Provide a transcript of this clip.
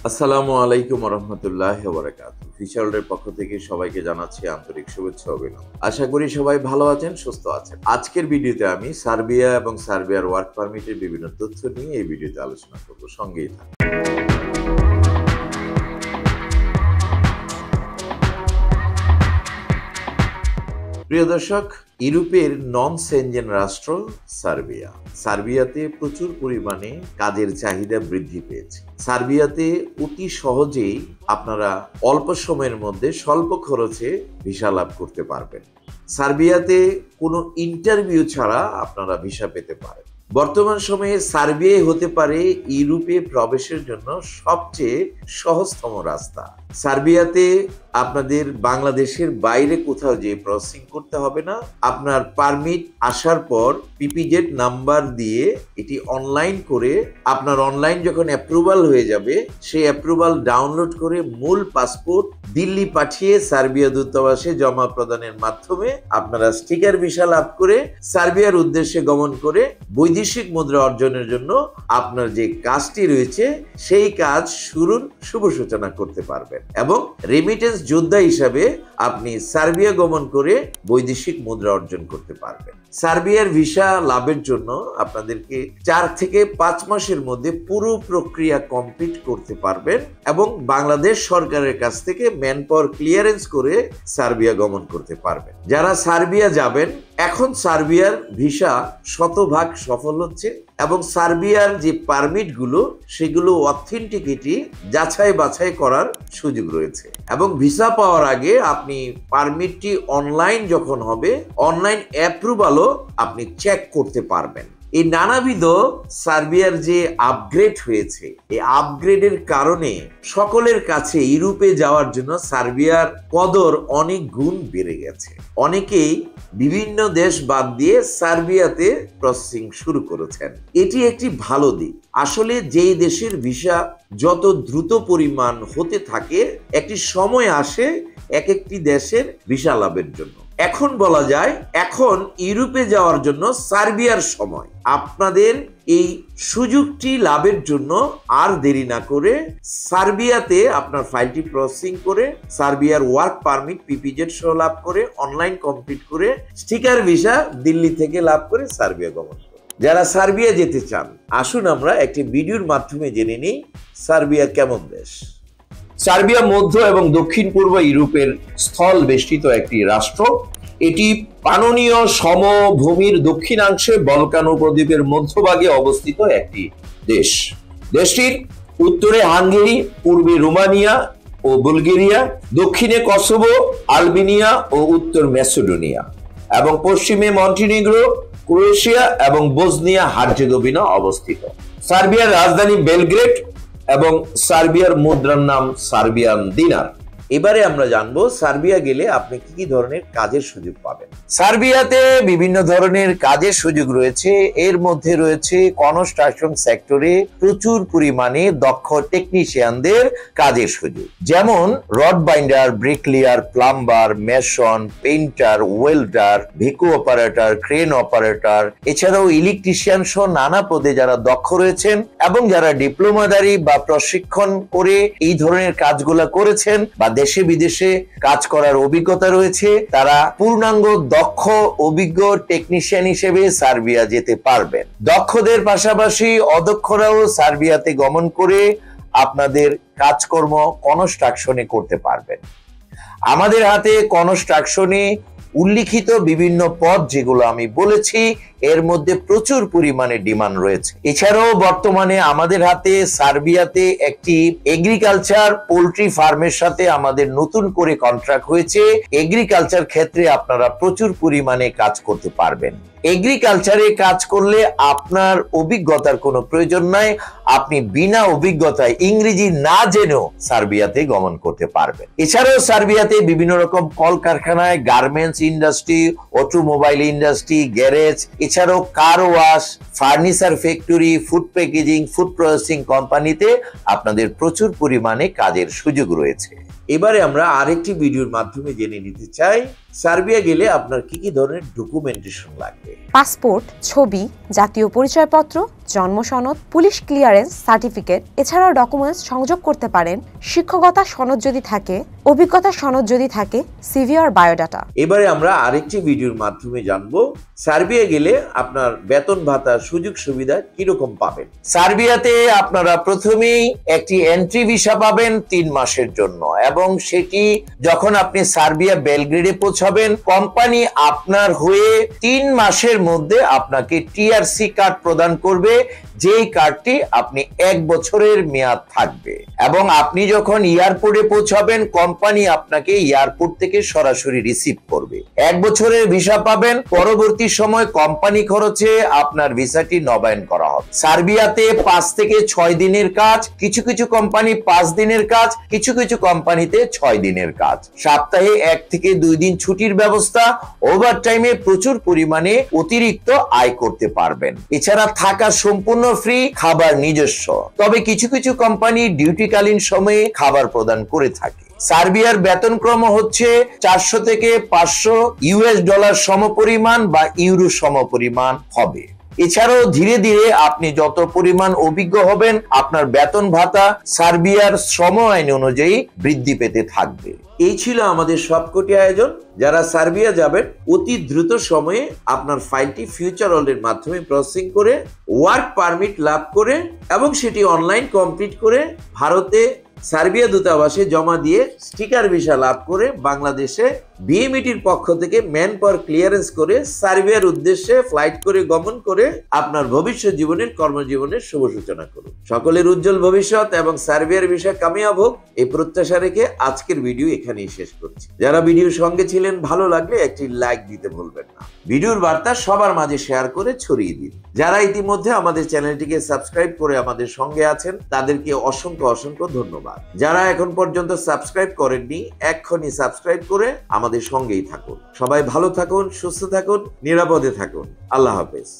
আসসালামু আলাইকুম রহমতুল্লাহি ওয়া বারাকাতুহু। ফিশারের পক্ষ থেকে সবাইকে জানাচ্ছি আন্তরিক শুভেচ্ছা ও অভিনন্দন। আশা করি সবাই ভালো আছেন, সুস্থ আছেন। আজকের ভিডিওতে আমি সার্বিয়া এবং সার্বিয়ার ওয়ার্ক পারমিটের বিভিন্ন তথ্য নিয়ে এই ভিডিওতে আলোচনা করব। সঙ্গেই থাকুন। প্রিয় দর্শক, ইউরোপের নন সেনজেন রাষ্ট্র সার্বিয়া। সার্বিয়াতে প্রচুর পরিমাণে কাজের চাহিদা বৃদ্ধি পেয়েছে। সার্বিয়াতে অতি সহজেই আপনারা অল্প সময়ের মধ্যে স্বল্প খরচে ভিসা লাভ করতে পারবেন। সার্বিয়াতে কোনো ইন্টারভিউ ছাড়া আপনারা ভিসা পেতে পারেন। বর্তমান সময়ে সার্বিয়া হতে পারে ইউরোপে প্রবেশের জন্য সবচেয়ে সহজতম রাস্তা। সার্বিয়াতে আপনাদের বাংলাদেশের বাইরে কোথাও যেয়ে প্রসেসিং করতে হবে না। আপনার পারমিট আসার পর পিপিজেড নাম্বার দিয়ে এটি অনলাইন করে আপনার অনলাইন যখন অ্যাপ্রুভাল হয়ে যাবে সেই অ্যাপ্রুভাল ডাউনলোড করে মূল পাসপোর্ট দিল্লি পাঠিয়ে সার্বিয়া দূতাবাসে জমা প্রদানের মাধ্যমে আপনারা স্টিকার ভিসা লাভ করে সার্বিয়ার উদ্দেশ্যে গমন করে বৈদেশিক মুদ্রা অর্জনের জন্য আপনার যে কাজটি রয়েছে সেই কাজ শুরুর শুভ সূচনা করতে পারবেন এবং রেমিটেন্স যোদ্ধা হিসাবে আপনি সার্বিয়া গমন করে বৈদেশিক মুদ্রা অর্জন করতে পারবেন। সার্বিয়ার ভিসা লাভের জন্য আপনাদেরকে 4 থেকে 5 মাসের মধ্যে পুরো প্রক্রিয়া কমপ্লিট করতে পারবেন এবং বাংলাদেশ সরকারের কাছ থেকে ম্যান পাওয়ার ক্লিয়ারেন্স করে সার্বিয়া গমন করতে পারবেন। যারা সার্বিয়া যাবেন, এখন সার্বিয়ার ভিসা শতভাগ সফল হচ্ছে এবং সার্বিয়ার যে পারমিটগুলো সেগুলো অথেন্টিকিটি যাচাই বাছাই করার সুযোগ রয়েছে এবং ভিসা পাওয়ার আগে আপনি পারমিটটি অনলাইন যখন হবে অনলাইন অ্যাপ্রুভালও আপনি চেক করতে পারবেন। এই নানাবিধ সার্বিয়ার যে আপগ্রেড হয়েছে, এই আপগ্রেডের কারণে সকলের কাছে ইউরোপে যাওয়ার জন্য সার্বিয়ার কদর অনেক গুণ বেড়ে গেছে। অনেকেই বিভিন্ন দেশ বাদ দিয়ে সার্বিয়াতে প্রসেসিং শুরু করেছেন। এটি একটি ভালো দিক। আসলে যেই দেশের ভিসা যত দ্রুত পরিমাণ হতে থাকে, একটি সময় আসে এক একটি দেশের ভিসা লাভের জন্য। এখন বলা যায় এখন ইউরোপে যাওয়ার জন্য সার্বিয়ার সময়। আপনাদের এই সুযোগটি লাভের জন্য আর দেরি না করে সার্বিয়াতে আপনার ফাইলটি প্রসেসিং করে সার্বিয়ার ওয়ার্ক পারমিট পিপিজেড সহ লাভ করে অনলাইন কমপ্লিট করে স্টিকার ভিসা দিল্লি থেকে লাভ করে সার্বিয়া গমন করে। যারা সার্বিয়া যেতে চান, আসুন আমরা একটি ভিডিওর মাধ্যমে জেনে নিই সার্বিয়া কেমন দেশ। সার্বিয়া মধ্য এবং দক্ষিণ পূর্ব ইউরোপের স্থল বেষ্টিত একটি রাষ্ট্র। এটি পাননীয় সমভূমির দক্ষিণাংশে বলকান উপদ্বীপের মধ্যভাগে অবস্থিত একটি দেশ। দেশটির উত্তরে হাঙ্গেরি, পূর্বে রোমানিয়া ও বুলগেরিয়া, দক্ষিণে কসোভো, আলবেনিয়া ও উত্তর ম্যাসেডোনিয়া এবং পশ্চিমে মন্টিনিগ্রো, ক্রোয়েশিয়া এবং বসনিয়া হার্জেগোভিনা অবস্থিত। সার্বিয়ার রাজধানী বেলগ্রেড এবং সার্বিয়ার মুদ্রার নাম সার্বিয়ান দিনার। এবারে আমরা জানবো সার্বিয়া গেলে আপনি কি কি ধরনের কাজের সুযোগ পাবেন। সার্বিয়াতে বিভিন্ন ধরনের কাজের সুযোগ রয়েছে। এর মধ্যে রয়েছে কনস্ট্রাকশন সেক্টরে প্রচুর পরিমাণে দক্ষ টেকনিশিয়ানদের কাজের সুযোগ, যেমন rod binder, bricklayer, plumber, mason, painter, welder, ভিকু অপারেটর, ক্রেন অপারেটর, এছাড়াও ইলেকট্রিশিয়ান সহ নানা পদে যারা দক্ষ রয়েছেন এবং যারা ডিপ্লোমাধারী বা প্রশিক্ষণ করে এই ধরনের কাজগুলো করেছেন বা দেশে বিদেশে কাজ করার অভিজ্ঞতা রয়েছে, তারা পূর্ণাঙ্গ দক্ষ অভিজ্ঞ টেকনিশিয়ান হিসেবে সার্বিয়া যেতে পারবেন। দক্ষদের পাশাপাশি অদক্ষরাও সার্বিয়াতে গমন করে আপনাদের কাজকর্ম কনস্ট্রাকশনে করতে পারবেন। আমাদের হাতে কনস্ট্রাকশনে উল্লিখিত বিভিন্ন পদ যেগুলো আমি বলেছি, এর মধ্যে প্রচুর পরিমাণে ডিমান্ড রয়েছে। এছাড়াও বর্তমানে আমাদের হাতে সার্বিয়াতে একটি এগ্রিকালচার পোল্ট্রি ফার্মের সাথে আমাদের নতুন করে কন্ট্রাক্ট হয়েছে। এগ্রিকালচার ক্ষেত্রে আপনারা প্রচুর পরিমাণে কাজ করতে পারবেন। এগ্রিকালচারে কাজ করলে আপনার অভিজ্ঞতার কোনো প্রয়োজন নাই। আপনি বিনা অভিজ্ঞতায় ইংরেজি না জেনেও সার্বিয়াতে গমন করতে পারবেন। এছাড়াও সার্বিয়াতে বিভিন্ন রকম কলকারখানায়, garments industry, automobile industry, garage, এছাড়াও car wash, furniture factory, food packaging, food processing কোম্পানিতে আপনাদের প্রচুর পরিমাণে কাজের সুযোগ রয়েছে। এবারে আমরা আরেকটি ভিডিওর মাধ্যমে জেনে নিতে চাই সার্বিয়া গেলে আপনার কি কি ধরনের ডকুমেন্টেশন লাগবে। পাসপোর্ট, ছবি, জাতীয় পরিচয়পত্র, জন্ম সনদ, পুলিশ ক্লিয়ারেন্স সার্টিফিকেট, এছাড়াও ডকুমেন্টস সংযোগ করতে পারেন শিক্ষকতা সনদ যদি থাকে, অভিজ্ঞতা সনদ যদি থাকে, সিভি আর বায়োডাটা। এবারে আমরা আরেকটি ভিডিওর মাধ্যমে জানবো সার্বিয়া গেলে আপনার বেতন ভাতা সুযোগ সুবিধা কিরকম পাবেন। সার্বিয়াতে আপনারা প্রথমেই একটি এন্ট্রি ভিসা পাবেন 3 মাসের জন্য, এবং সেটি যখন আপনি সার্বিয়া বেলগ্রেডে পৌঁছাবেন, কোম্পানি আপনার হয়ে 3 মাসের মধ্যে আপনাকে টিআরসি কার্ড প্রদান করবে, যেই কার্ডটি আপনি 1 বছরের মেয়াদ থাকবে। এবং আপনি যখন এয়ারপোর্টে পৌঁছাবেন, কোম্পানি আপনাকে এয়ারপোর্ট থেকে সরাসরি রিসিভ করবে। 1 বছরের ভিসা পাবেন, পরবর্তী সময় কোম্পানি খরচে আপনার ভিসাটি নবায়ন করা হবে। সার্বিয়াতে 5 থেকে 6 দিনের কাজ, কিছু কিছু কোম্পানি 5 দিনের কাজ, কিছু কিছু কোম্পানিতে 6 দিনের কাজ। সপ্তাহে 1 থেকে 2 দিন ছুটির ব্যবস্থা, ওভারটাইমে প্রচুর পরিমাণে অতিরিক্ত আয় করতে পারবেন। এছাড়া থাকা সম্পূর্ণ ফ্রি, খাবার নিজস্ব। তবে কিছু কিছু কোম্পানি ডিউটিকালীন সময়ে খাবার প্রদান করে থাকে। সার্বিয়ার বেতনক্রম হচ্ছে 400 থেকে 500 ইউএস ডলার সমপরিমাণ বা ইউরো সমপরিমাণ হবে। এছাড়াও ধীরে ধীরে আপনি যত পরিমাণ অভিজ্ঞ হবেন, আপনার বেতন ভাতা সার্বিয়ার শ্রম আইন অনুযায়ী বৃদ্ধি পেতে থাকবে। এই ছিল আমাদের সবকটি আয়োজন। যারা সার্বিয়া যাবেন, অতি দ্রুত সময়ে আপনার ফাইলটি ফিউচার ওয়ার্ল্ডের মাধ্যমে প্রসেসিং করে ওয়ার্ক পারমিট লাভ করে এবং সেটি অনলাইন কমপ্লিট করে ভারতে সার্বিয়া দূতাবাসে জমা দিয়ে স্টিকার ভিসা লাভ করে বাংলাদেশে বিএমইটির পক্ষ থেকে ম্যান পাওয়ার ক্লিয়ারেন্স করে সার্বিয়ার উদ্দেশ্যে ফ্লাইট করে গমন করে আপনার ভবিষ্যৎ জীবনের কর্মজীবনের শুভ সূচনা করুন। সকলের উজ্জ্বল ভবিষ্যৎ এবং সার্বিয়ার ভিসা কামিয়াব হোক, এই প্রত্যাশা রেখে আজকের ভিডিও এখানেই শেষ করছি। যারা ভিডিওর সঙ্গে ছিলেন, ভালো লাগলে একটি লাইক দিতে ভুলবেন না। ভিডিওর বার্তা সবার মাঝে শেয়ার করে ছড়িয়ে দিন। যারা ইতিমধ্যে আমাদের চ্যানেলটিকে সাবস্ক্রাইব করে আমাদের সঙ্গে আছেন, তাদেরকে অসংখ্য অসংখ্য ধন্যবাদ। যারা এখন পর্যন্ত সাবস্ক্রাইব করেননি, এক্ষুনি সাবস্ক্রাইব করে আমাদের সঙ্গেই থাকুন। সবাই ভালো থাকুন, সুস্থ থাকুন, নিরাপদে থাকুন। আল্লাহ হাফেজ।